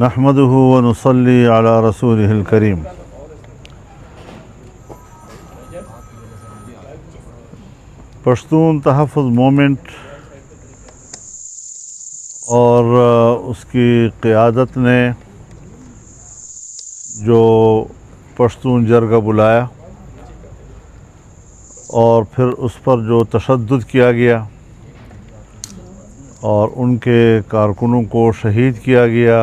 نحمده ونصلي على رسوله الكريم پشتون تحفظ مومنٹ اور اس کی قیادت نے جو پشتون جرگہ بلایا اور پھر اس پر جو تشدد کیا گیا اور ان کے کارکنوں کو شہید کیا گیا،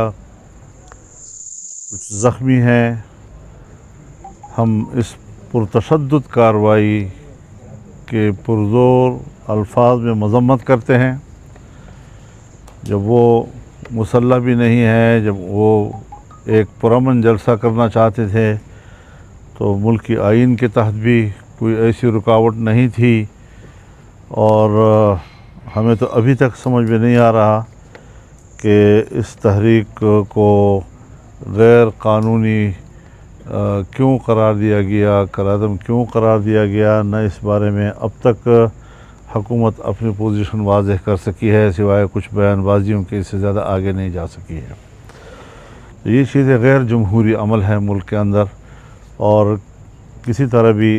کچھ زخمی ہیں، ہم اس پرتشدد کارروائی کے پرزور الفاظ میں مذمت کرتے ہیں۔ جب وہ مسلح بھی نہیں ہے، جب وہ ایک پرامن جلسہ کرنا چاہتے تھے تو ملکی آئین کے تحت بھی کوئی ایسی رکاوٹ نہیں تھی، اور ہمیں تو ابھی تک سمجھ میں نہیں آ رہا کہ اس تحریک کو غیر قانونی کیوں قرار دیا گیا، کالعدم کیوں قرار دیا گیا، نہ اس بارے میں اب تک حکومت اپنی پوزیشن واضح کر سکی ہے، سوائے کچھ بیان بازیوں کے اس سے زیادہ آگے نہیں جا سکی ہے۔ یہ چیزیں غیر جمہوری عمل ہے ملک کے اندر، اور کسی طرح بھی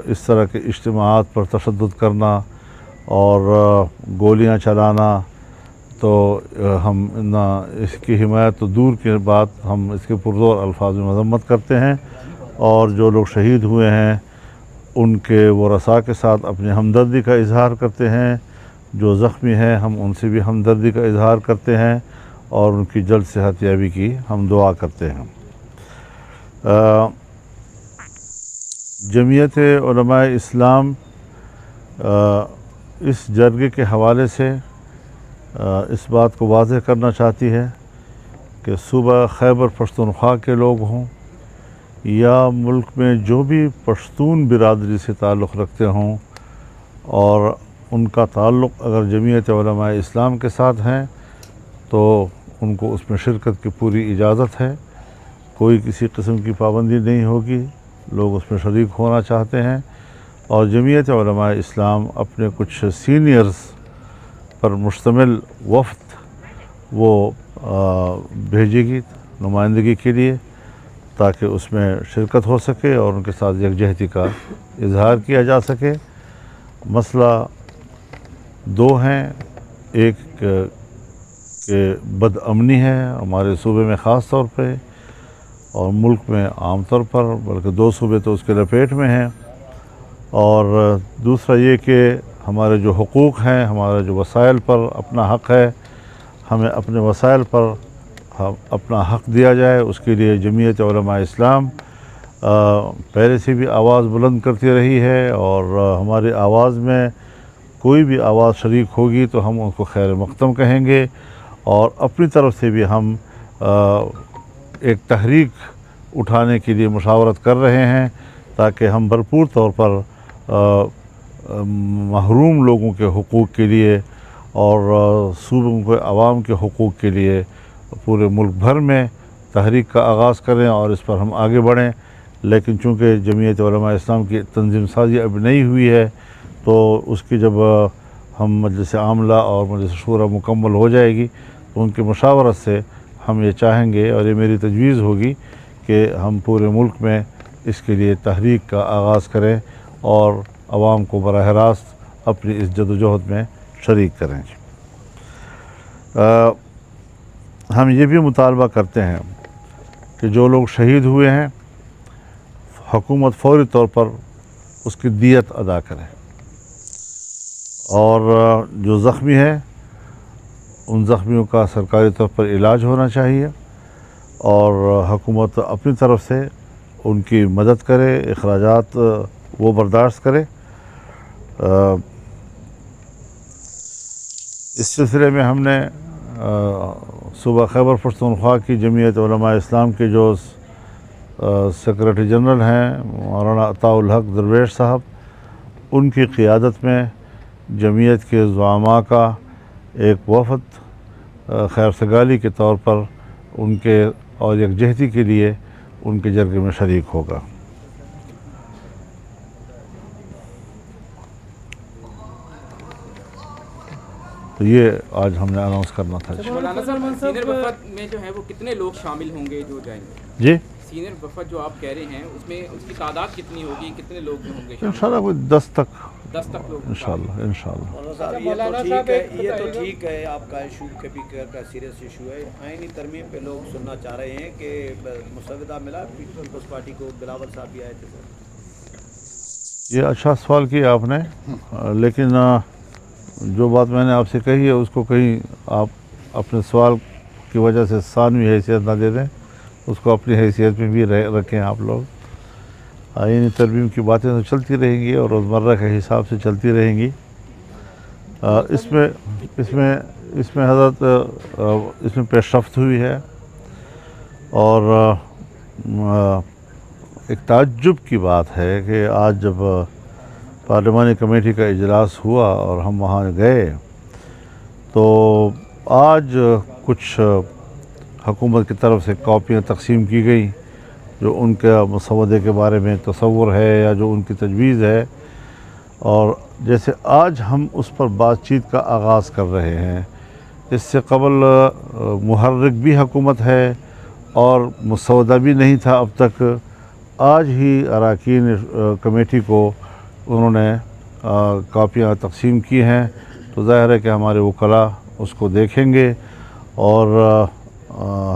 اس طرح کے اجتماعات پر تشدد کرنا اور گولیاں چلانا، تو ہم نہ اس کی حمایت تو دور کی بات، ہم اس کے پرزور الفاظ میں مذمت کرتے ہیں، اور جو لوگ شہید ہوئے ہیں ان کے ورثاء کے ساتھ اپنی ہمدردی کا اظہار کرتے ہیں، جو زخمی ہیں ہم ان سے بھی ہمدردی کا اظہار کرتے ہیں اور ان کی جلد صحت یابی کی ہم دعا کرتے ہیں۔ جمعیت علماء اسلام اس جرگے کے حوالے سے اس بات کو واضح کرنا چاہتی ہے کہ صوبہ خیبر پختونخوا کے لوگ ہوں یا ملک میں جو بھی پشتون برادری سے تعلق رکھتے ہوں، اور ان کا تعلق اگر جمعیت علماء اسلام کے ساتھ ہیں تو ان کو اس میں شرکت کی پوری اجازت ہے، کوئی کسی قسم کی پابندی نہیں ہوگی، لوگ اس میں شریک ہونا چاہتے ہیں۔ اور جمعیت علماء اسلام اپنے کچھ سینئرز پر مشتمل وفد وہ بھیجے گی نمائندگی کے لیے، تاکہ اس میں شرکت ہو سکے اور ان کے ساتھ یکجہتی کا اظہار کیا جا سکے۔ مسئلہ دو ہیں، ایک کہ بد امنی ہے ہمارے صوبے میں خاص طور پہ اور ملک میں عام طور پر، بلکہ دو صوبے تو اس کے لپیٹ میں ہیں، اور دوسرا یہ کہ ہمارے جو حقوق ہیں، ہمارے جو وسائل پر اپنا حق ہے، ہمیں اپنے وسائل پر اپنا حق دیا جائے، اس کے لیے جمعیت علماء اسلام پہلے سے بھی آواز بلند کرتی رہی ہے، اور ہماری آواز میں کوئی بھی آواز شریک ہوگی تو ہم ان کو خیر مقدم کہیں گے، اور اپنی طرف سے بھی ہم ایک تحریک اٹھانے کے لیے مشاورت کر رہے ہیں، تاکہ ہم بھرپور طور پر محروم لوگوں کے حقوق کے لیے اور صوبوں کے عوام کے حقوق کے لیے پورے ملک بھر میں تحریک کا آغاز کریں اور اس پر ہم آگے بڑھیں۔ لیکن چونکہ جمعیت علماء اسلام کی تنظیم سازی اب نہیں ہوئی ہے، تو اس کی جب ہم مجلس عاملہ اور مجلس شورا مکمل ہو جائے گی تو ان کی مشاورت سے ہم یہ چاہیں گے، اور یہ میری تجویز ہوگی کہ ہم پورے ملک میں اس کے لیے تحریک کا آغاز کریں اور عوام کو براہ راست اپنی اس جدوجہد میں شریک کریں۔ ہم یہ بھی مطالبہ کرتے ہیں کہ جو لوگ شہید ہوئے ہیں حکومت فوری طور پر اس کی دیت ادا کرے، اور جو زخمی ہیں ان زخمیوں کا سرکاری طور پر علاج ہونا چاہیے، اور حکومت اپنی طرف سے ان کی مدد کرے، اخراجات وہ برداشت کرے۔ اس سلسلے میں ہم نے صوبہ خیبر پختونخوا کی جمعیت علماء اسلام کے جو سیکریٹری جنرل ہیں مولانا عطاء الحق درویش صاحب، ان کی قیادت میں جمعیت کے زعماء کا ایک وفد خیر سگالی کے طور پر ان کے اور یکجہتی کے لیے ان کے جرگے میں شریک ہوگا۔ تو یہ آج ہم نے اناؤنس کرنا تھا. مولانا صاحب سینئر وفد میں جو ہے وہ کتنے لوگ شامل ہوں گے جو جائیں گے؟ جی سینئر وفد جو آپ کہہ رہے ہیں اس میں اس کی تعداد کتنی ہوگی، کتنے لوگ ہوں گے؟ انشاءاللہ کوئی 10 تک 10 تک لوگ انشاءاللہ. یہ تو ٹھیک ہے آپ کا ایشو کبھی کا سیریس ایشو ہے. آئینی ترمیم پہ لوگ سننا چاہ رہے ہیں کہ مسودہ ملا پیپلز پارٹی کو، بلاول صاحب بھی آئے تھے سر. یہ اچھا سوال کیا آپ نے، لیکن جو بات میں نے آپ سے کہی ہے اس کو کہیں آپ اپنے سوال کی وجہ سے ثانوی حیثیت نہ دے دیں، اس کو اپنی حیثیت میں بھی رکھیں آپ لوگ. آئینی ترمیم کی باتیں تو چلتی رہیں گی اور روزمرہ کے حساب سے چلتی رہیں گی. اس میں حضرت اس میں پیش رفت ہوئی ہے، اور ایک تعجب کی بات ہے کہ آج جب پارلیمانی کمیٹی کا اجلاس ہوا اور ہم وہاں گئے تو آج کچھ حکومت کی طرف سے کاپیاں تقسیم کی گئیں جو ان کے مسودے کے بارے میں تصور ہے یا جو ان کی تجویز ہے، اور جیسے آج ہم اس پر بات چیت کا آغاز کر رہے ہیں. اس سے قبل محرک بھی حکومت ہے اور مسودہ بھی نہیں تھا اب تک. آج ہی اراکین کمیٹی کو انہوں نے کاپیاں تقسیم کی ہیں، تو ظاہر ہے کہ ہمارے وکلاء اس کو دیکھیں گے. اور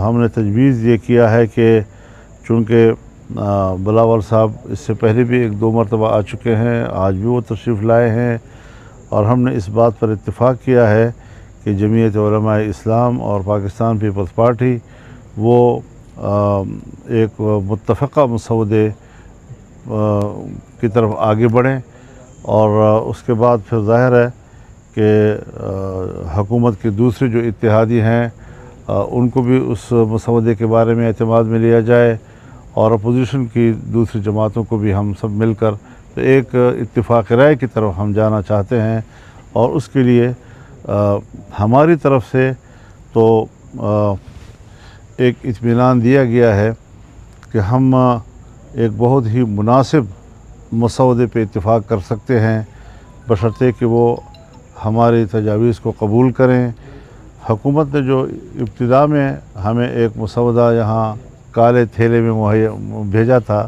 ہم نے تجویز یہ کیا ہے کہ چونکہ بلاول صاحب اس سے پہلے بھی 1-2 مرتبہ آ چکے ہیں، آج بھی وہ تشریف لائے ہیں، اور ہم نے اس بات پر اتفاق کیا ہے کہ جمعیت علماء اسلام اور پاکستان پیپلز پارٹی وہ ایک متفقہ مسودے کی طرف آگے بڑھیں، اور اس کے بعد پھر ظاہر ہے کہ حکومت کے دوسرے جو اتحادی ہیں ان کو بھی اس مسودے کے بارے میں اعتماد میں لیا جائے، اور اپوزیشن کی دوسری جماعتوں کو بھی ہم سب مل کر ایک اتفاق رائے کی طرف ہم جانا چاہتے ہیں. اور اس کے لیے ہماری طرف سے تو ایک اطمینان دیا گیا ہے کہ ہم ایک بہت ہی مناسب مسودے پہ اتفاق کر سکتے ہیں، بشرطے کہ وہ ہماری تجاویز کو قبول کریں. حکومت نے جو ابتدا میں ہمیں ایک مسودہ یہاں کالے تھیلے میں بھیجا تھا،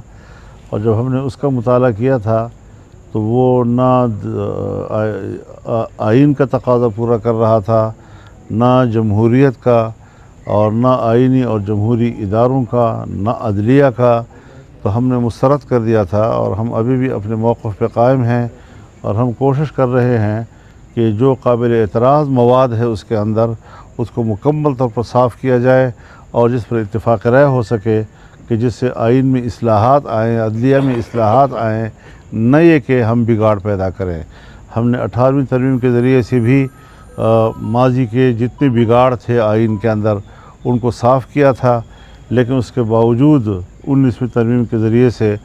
اور جب ہم نے اس کا مطالعہ کیا تھا تو وہ نہ آئین کا تقاضا پورا کر رہا تھا، نہ جمہوریت کا، اور نہ آئینی اور جمہوری اداروں کا، نہ عدلیہ کا. تو ہم نے مسترد کر دیا تھا، اور ہم ابھی بھی اپنے موقف پہ قائم ہیں، اور ہم کوشش کر رہے ہیں کہ جو قابل اعتراض مواد ہے اس کے اندر اس کو مکمل طور پر صاف کیا جائے، اور جس پر اتفاق رائے ہو سکے کہ جس سے آئین میں اصلاحات آئیں، عدلیہ میں اصلاحات آئیں، نہ یہ کہ ہم بگاڑ پیدا کریں. ہم نے 18ویں ترمیم کے ذریعے سے بھی ماضی کے جتنے بگاڑ تھے آئین کے اندر ان کو صاف کیا تھا، لیکن اس کے باوجود 19ویں ترمیم کے ذریعے سے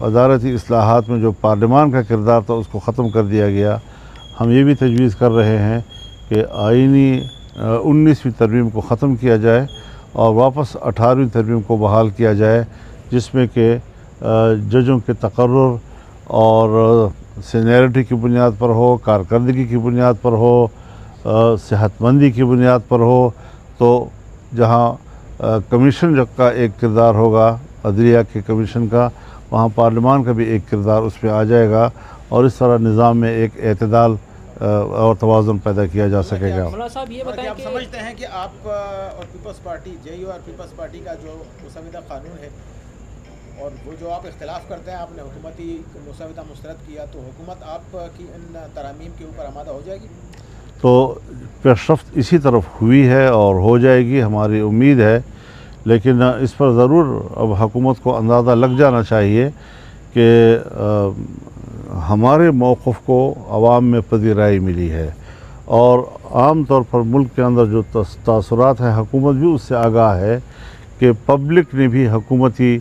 عدالتی اصلاحات میں جو پارلیمان کا کردار تھا اس کو ختم کر دیا گیا. ہم یہ بھی تجویز کر رہے ہیں کہ آئینی 19ویں ترمیم کو ختم کیا جائے اور واپس 18ویں ترمیم کو بحال کیا جائے، جس میں کہ ججوں کے تقرر اور سینیرٹی کی بنیاد پر ہو، کارکردگی کی بنیاد پر ہو، صحت مندی کی بنیاد پر ہو. تو جہاں کمیشن کا ایک کردار ہوگا عدلیہ کے کمیشن کا، وہاں پارلیمان کا بھی ایک کردار اس میں آ جائے گا، اور اس طرح نظام میں ایک اعتدال اور توازن پیدا کیا جا سکے گا. مولانا صاحب یہ بتائیں آپ سمجھتے ہیں کہ آپ اور پیپلز پارٹی جے یو اور پیپلز پارٹی کا جو مسودہ قانون ہے اور وہ جو آپ اختلاف کرتے ہیں، آپ نے حکومتی مسودہ مسترد کیا، تو حکومت آپ کی ان ترامیم کے اوپر آمادہ ہو جائے گی؟ تو پیش رفت اسی طرف ہوئی ہے اور ہو جائے گی، ہماری امید ہے. لیکن اس پر ضرور اب حکومت کو اندازہ لگ جانا چاہیے کہ ہمارے موقف کو عوام میں پذیرائی ملی ہے، اور عام طور پر ملک کے اندر جو تاثرات ہیں حکومت بھی اس سے آگاہ ہے کہ پبلک نے بھی حکومتی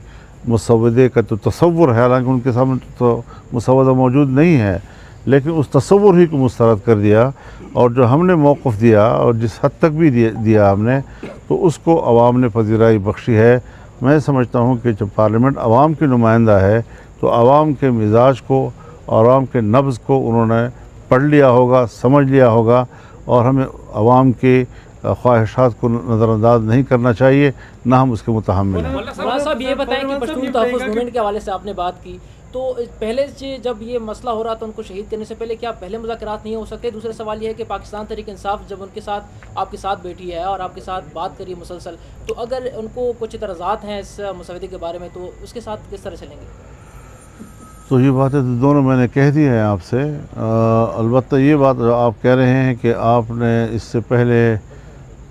مسودے کا تو تصور ہے، حالانکہ ان کے سامنے تو مسودہ موجود نہیں ہے، لیکن اس تصور ہی کو مسترد کر دیا، اور جو ہم نے موقف دیا اور جس حد تک بھی دیا ہم نے، تو اس کو عوام نے پذیرائی بخشی ہے. میں سمجھتا ہوں کہ جب پارلیمنٹ عوام کی نمائندہ ہے تو عوام کے مزاج کو، عوام کے نبض کو انہوں نے پڑھ لیا ہوگا، سمجھ لیا ہوگا، اور ہمیں عوام کے خواہشات کو نظر انداز نہیں کرنا چاہیے، نہ ہم اس کے متحمل ہیں۔ مولانا صاحب یہ بتائیں کہ پشتون تحفظ موومنٹ کے حوالے سے آپ نے بات کی، تو پہلے سے جب یہ مسئلہ ہو رہا تھا ان کو شہید کرنے سے پہلے کیا پہلے مذاکرات نہیں ہو سکتے؟ دوسرا سوال یہ ہے کہ پاکستان تحریک انصاف جب ان کے ساتھ آپ کے ساتھ بیٹھی ہے اور آپ کے ساتھ بات کری مسلسل، تو اگر ان کو کچھ اعتراضات ہیں اس مسودے کے بارے میں تو اس کے ساتھ کس طرح چلیں گے؟ تو یہ باتیں تو دونوں میں نے کہہ دی ہیں آپ سے، البتہ یہ بات آپ کہہ رہے ہیں کہ آپ نے اس سے پہلے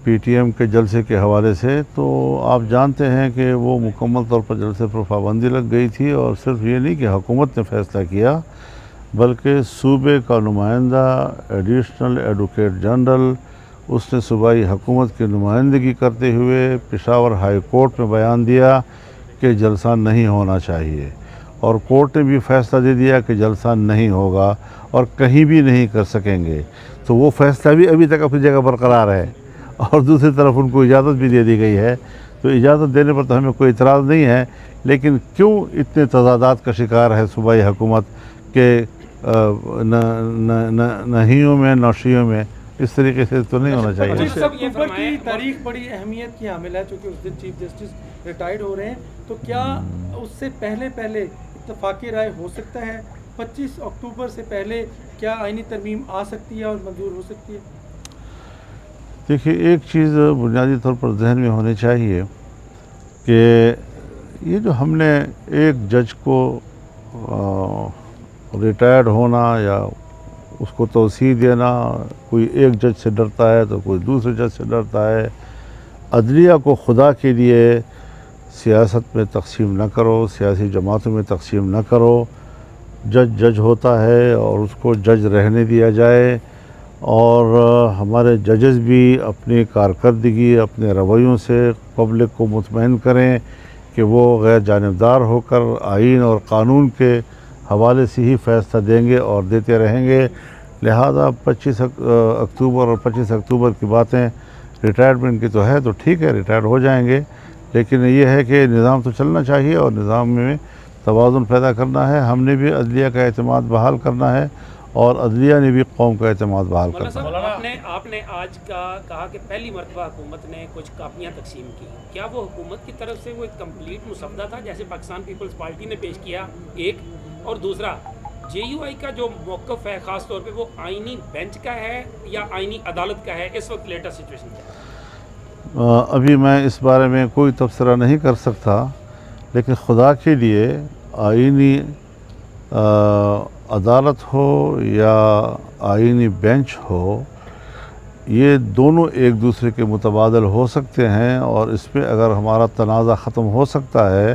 پی ٹی ایم کے جلسے کے حوالے سے، تو آپ جانتے ہیں کہ وہ مکمل طور پر جلسے پر پابندی لگ گئی تھی، اور صرف یہ نہیں کہ حکومت نے فیصلہ کیا بلکہ صوبے کا نمائندہ ایڈیشنل ایڈوکیٹ جنرل، اس نے صوبائی حکومت کی نمائندگی کرتے ہوئے پشاور ہائی کورٹ میں بیان دیا کہ جلسہ نہیں ہونا چاہیے، اور کورٹ نے بھی فیصلہ دے دیا کہ جلسہ نہیں ہوگا اور کہیں بھی نہیں کر سکیں گے۔ تو وہ فیصلہ بھی ابھی تک اپنی جگہ برقرار ہے، اور دوسری طرف ان کو اجازت بھی دے دی گئی ہے، تو اجازت دینے پر تو ہمیں کوئی اعتراض نہیں ہے، لیکن کیوں اتنے تضادات کا شکار ہے صوبائی حکومت کہ نہیوں میں نوشیوں میں؟ اس طریقے سے تو نہیں ہونا چاہیے۔ 25 اکتوبر کی تاریخ بڑی اہمیت کی حامل ہے، چونکہ اس دن چیف جسٹس ریٹائرڈ ہو رہے ہیں، تو کیا اس سے پہلے اتفاقی رائے ہو سکتا ہے؟ 25 اکتوبر سے پہلے کیا آئینی ترمیم آ سکتی ہے اور منظور ہو سکتی ہے؟ دیکھیے، ایک چیز بنیادی طور پر ذہن میں ہونی چاہیے کہ یہ جو ہم نے ایک جج کو ریٹائرڈ ہونا یا اس کو توسیع دینا، کوئی ایک جج سے ڈرتا ہے تو کوئی دوسرے جج سے ڈرتا ہے۔ عدلیہ کو خدا کے لیے سیاست میں تقسیم نہ کرو، سیاسی جماعتوں میں تقسیم نہ کرو۔ جج جج ہوتا ہے اور اس کو جج رہنے دیا جائے، اور ہمارے ججز بھی اپنی کارکردگی، اپنے رویوں سے پبلک کو مطمئن کریں کہ وہ غیر جانبدار ہو کر آئین اور قانون کے حوالے سے ہی فیصلہ دیں گے اور دیتے رہیں گے۔ لہذا 25 اکتوبر اور 25 اکتوبر کی باتیں ریٹائرمنٹ کی تو ہے، تو ٹھیک ہے، ریٹائر ہو جائیں گے، لیکن یہ ہے کہ نظام تو چلنا چاہیے اور نظام میں توازن پیدا کرنا ہے۔ ہم نے بھی عدلیہ کا اعتماد بحال کرنا ہے، اور عدلیہ نے بھی قوم کا اعتماد بحال کرنا ہے۔ مولانا آپ نے آج کہا کہ پہلی مرتبہ حکومت نے کچھ کاپیاں تقسیم کی، کیا وہ حکومت کی طرف سے وہ ایک کمپلیٹ مسودہ تھا جیسے پاکستان پیپلز پارٹی نے پیش کیا، ایک، اور دوسرا جے یو آئی کا جو موقف ہے خاص طور پہ وہ آئینی بینچ کا ہے یا آئینی عدالت کا ہے؟ اس وقت لیٹسٹ سچویشن کیا ہے؟ ابھی میں اس بارے میں کوئی تبصرہ نہیں کر سکتا، لیکن خدا کے لیے آئینی عدالت ہو یا آئینی بینچ ہو، یہ دونوں ایک دوسرے کے متبادل ہو سکتے ہیں، اور اس پہ اگر ہمارا تنازع ختم ہو سکتا ہے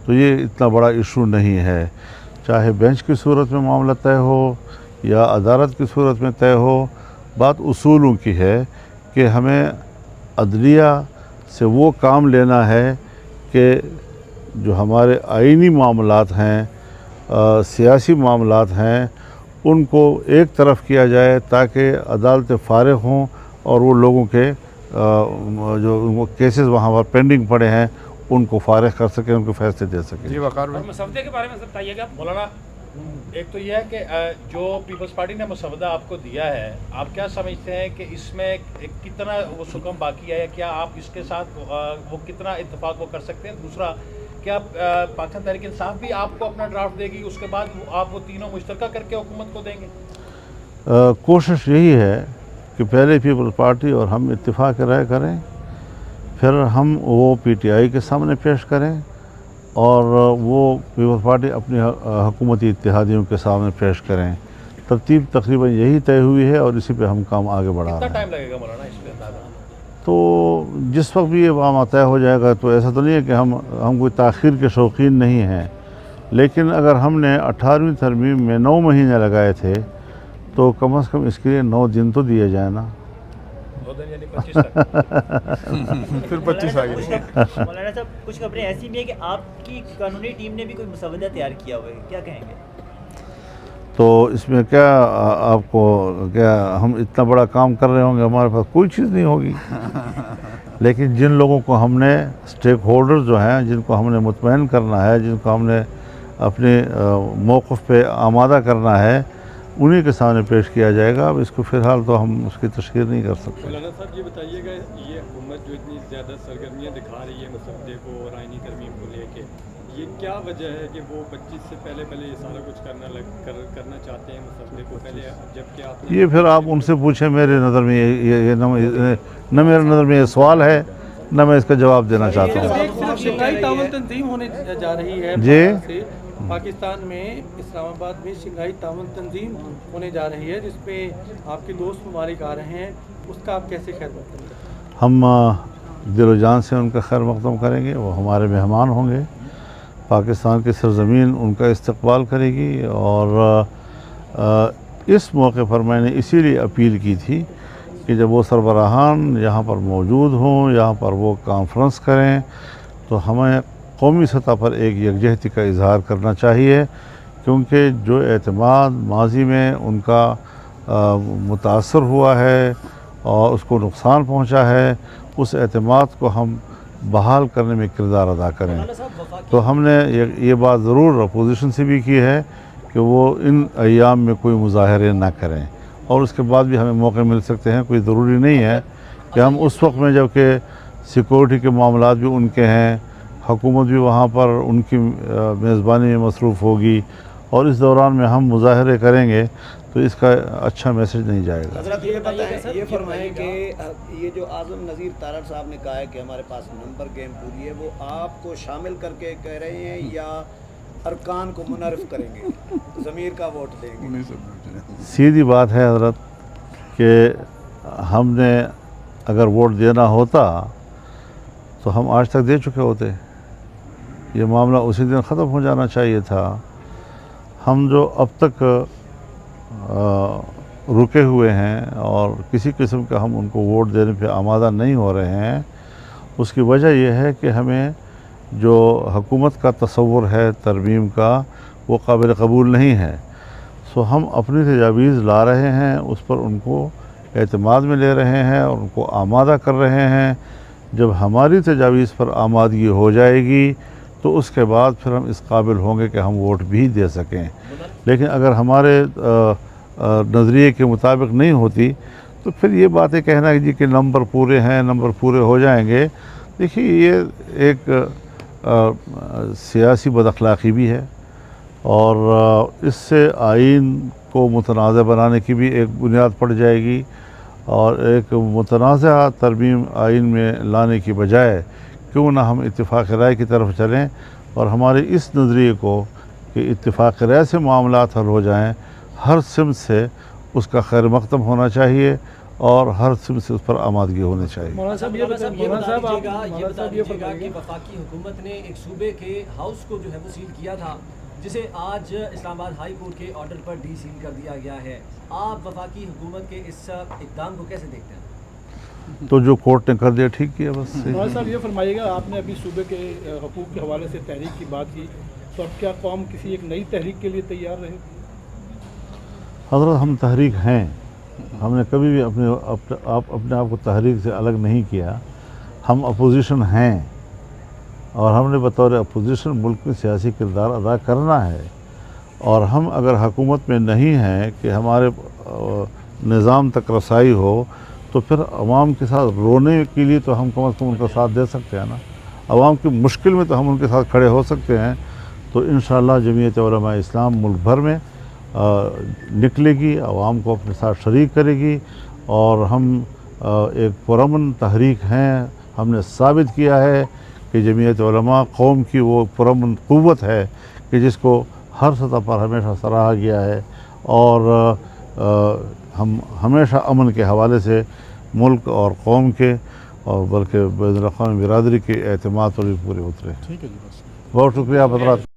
تو یہ اتنا بڑا ایشو نہیں ہے۔ چاہے بینچ کی صورت میں معاملہ طے ہو یا عدالت کی صورت میں طے ہو، بات اصولوں کی ہے کہ ہمیں عدلیہ سے وہ کام لینا ہے کہ جو ہمارے آئینی معاملات ہیں، سیاسی معاملات ہیں، ان کو ایک طرف کیا جائے تاکہ عدالتیں فارغ ہوں اور وہ لوگوں کے جو کیسز وہاں پر پینڈنگ پڑے ہیں ان کو فارغ کر سکیں، ان کو فیصلے دے سکیں۔ جی وقار اور مسودے کے بارے میں بتائیے گا مولانا، ایک تو یہ ہے کہ جو پیپلز پارٹی نے مسودہ آپ کو دیا ہے، آپ کیا سمجھتے ہیں کہ اس میں کتنا وہ سکم باقی ہے، کیا آپ اس کے ساتھ وہ کتنا اتفاق وہ کر سکتے ہیں؟ دوسرا، کیا پاکستان تحریک انصاف بھی آپ کو اپنا ڈرافٹ دے گی، اس کے بعد آپ وہ تینوں مشترکہ کر کے حکومت کو دیں گے؟ کوشش یہی ہے کہ پہلے پیپلز پارٹی اور ہم اتفاق رائے کریں، پھر ہم وہ پی ٹی آئی کے سامنے پیش کریں، اور وہ پیپلز پارٹی اپنی حکومتی اتحادیوں کے سامنے پیش کریں۔ ترتیب تقریباً یہی طے ہوئی ہے اور اسی پہ ہم کام آگے بڑھا رہے ہیں۔ کتنا ٹائم لگے گا مولانا اس پہ اندازہ؟ تو جس وقت بھی یہ معاملہ طے ہو جائے گا، تو ایسا تو نہیں ہے کہ ہم کوئی تاخیر کے شوقین نہیں ہیں، لیکن اگر ہم نے 18ویں ترمیم میں 9 مہینے لگائے تھے تو کم از کم اس کے لیے 9 دن تو دیے جائیں نا۔ 2 دن یعنی 25 تک پھر 25 آ گئی۔ مولانا صاحب، کچھ خبریں ایسی بھی ہیں کہ آپ کی قانونی ٹیم نے بھی کوئی مسودہ تیار کیا ہوا ہے، کیا کہیں گے؟ تو اس میں کیا آپ کو کیا ہم اتنا بڑا کام کر رہے ہوں گے، ہمارے پاس کوئی چیز نہیں ہوگی، لیکن جن لوگوں کو ہم نے اسٹیک ہولڈر جو ہیں، جن کو ہم نے مطمئن کرنا ہے، جن کو ہم نے اپنے موقف پہ آمادہ کرنا ہے، انہی کے سامنے پیش کیا جائے گا. اب اس کو فی الحال تو ہم اس کی تشہیر نہیں کر سکتے. مولانا صاحب یہ بتائیے گا یہ حکومت جو اتنی زیادہ سرگرمیاں دکھا رہی ہے مسودے کو اور آئینی ترمیم کو لے کے، یہ کیا وجہ ہے کہ وہ 25 سے پہلے یہ سارا کچھ کرنا چاہتے ہیں مسودے کو پہلے، جبکہ آپ یہ پھر آپ ان سے پوچھیں. میرے نظر میں یہ نہ میرے نظر میں یہ سوال ہے نہ میں اس کا جواب دینا چاہتا ہوں. صرف شنگھائی تعاون تنظیم ہونے جا رہی ہے جی پاکستان میں، اسلام آباد میں شنگھائی تعاون تنظیم ہونے جا رہی ہے جس میں آپ کے دوست ممالک آ رہے ہیں، اس کا آپ کیسے خیر مقدم کریں گے؟ ہم دل و جان سے ان کا خیر مقدم کریں گے. وہ ہمارے مہمان ہوں گے. پاکستان کی سرزمین ان کا استقبال کرے گی. اور اس موقع پر میں نے اسی لیے اپیل کی تھی کہ جب وہ سربراہان یہاں پر موجود ہوں، یہاں پر وہ کانفرنس کریں، تو ہمیں قومی سطح پر ایک یکجہتی کا اظہار کرنا چاہیے، کیونکہ جو اعتماد ماضی میں ان کا متاثر ہوا ہے اور اس کو نقصان پہنچا ہے، اس اعتماد کو ہم بحال کرنے میں کردار ادا کریں. تو ہم نے یہ بات ضرور اپوزیشن سے بھی کی ہے کہ وہ ان ایام میں کوئی مظاہرے نہ کریں، اور اس کے بعد بھی ہمیں موقع مل سکتے ہیں. کوئی ضروری نہیں ہے کہ ہم اس وقت میں، جب کہ سیکورٹی کے معاملات بھی ان کے ہیں، حکومت بھی وہاں پر ان کی میزبانی میں مصروف ہوگی، اور اس دوران میں ہم مظاہرے کریں گے تو اس کا اچھا میسج نہیں جائے گا. حضرت یہ بتائیں، یہ فرمائیں کہ یہ جو اعظم نذیر تارڑ صاحب نے کہا ہے کہ ہمارے پاس نمبر گیم پوری ہے، وہ آپ کو شامل کر کے کہہ رہے ہیں یا ارکان کو منعرف کریں گے، ضمیر کا ووٹ دیں گے؟ سیدھی بات ہے حضرت کہ ہم نے اگر ووٹ دینا ہوتا تو ہم آج تک دے چکے ہوتے. یہ معاملہ اسی دن ختم ہو جانا چاہیے تھا. ہم جو اب تک رکے ہوئے ہیں اور کسی قسم کا ہم ان کو ووٹ دینے پہ آمادہ نہیں ہو رہے ہیں، اس کی وجہ یہ ہے کہ ہمیں جو حکومت کا تصور ہے ترمیم کا وہ قابل قبول نہیں ہے. سو ہم اپنی تجاویز لا رہے ہیں، اس پر ان کو اعتماد میں لے رہے ہیں اور ان کو آمادہ کر رہے ہیں. جب ہماری تجاویز پر آمادگی ہو جائے گی تو اس کے بعد پھر ہم اس قابل ہوں گے کہ ہم ووٹ بھی دے سکیں. لیکن اگر ہمارے نظریے کے مطابق نہیں ہوتی تو پھر یہ باتیں کہنا جی کہ نمبر پورے ہیں، نمبر پورے ہو جائیں گے. دیکھیے یہ ایک سیاسی بد اخلاقی بھی ہے، اور اس سے آئین کو متنازع بنانے کی بھی ایک بنیاد پڑ جائے گی، اور ایک متنازع ترمیم آئین میں لانے کی بجائے کیوں نہ ہم اتفاق رائے کی طرف چلیں اور ہمارے اس نظریے کو کہ اتفاق رائے سے معاملات حل ہو جائیں. ہر سمت سے اس کا خیر مقدم ہونا چاہیے اور ہر سمت سے اس پر آمادگی ہونی چاہیے. مولانا صاحب یہ بتائیے گا کہ وفاقی حکومت نے ایک صوبے کے ہاؤس کو جو ہے وہ سیل کیا تھا، جسے آج اسلام آباد ہائی کورٹ کے آرڈر پر ڈی سیل کر دیا گیا ہے. آپ وفاقی حکومت کے اس اقدام کو کیسے دیکھتے ہیں؟ تو جو کورٹ نے کر دیا ٹھیک کیا بس. مولانا صاحب یہ فرمائیے گا، آپ نے ابھی صوبے کے حقوق کے حوالے سے تحریک کی بات کی، تو اب کیا قوم کسی ایک نئی تحریک کے لیے تیار رہے؟ حضرت ہم تحریک ہیں، ہم نے کبھی بھی اپنے آپ کو تحریک سے الگ نہیں کیا. ہم اپوزیشن ہیں اور ہم نے بطور اپوزیشن ملک میں سیاسی کردار ادا کرنا ہے. اور ہم اگر حکومت میں نہیں ہیں کہ ہمارے نظام تک رسائی ہو تو پھر عوام کے ساتھ رونے کے لیے تو ہم کم از کم ان کا ساتھ دے سکتے ہیں نا. عوام کی مشکل میں تو ہم ان کے ساتھ کھڑے ہو سکتے ہیں. تو انشاءاللہ جمعیت علماء اسلام ملک بھر میں نکلے گی، عوام کو اپنے ساتھ شریک کرے گی، اور ہم ایک پرامن تحریک ہیں. ہم نے ثابت کیا ہے کہ جمعیت علماء قوم کی وہ پرامن قوت ہے کہ جس کو ہر سطح پر ہمیشہ سراہا گیا ہے، اور ہم ہمیشہ امن کے حوالے سے ملک اور قوم کے اور بلکہ بین الاقوامی برادری کے اعتماد پر بھی پورے اترے. ٹھیک ہے جی، بس بہت شکریہ حضرات.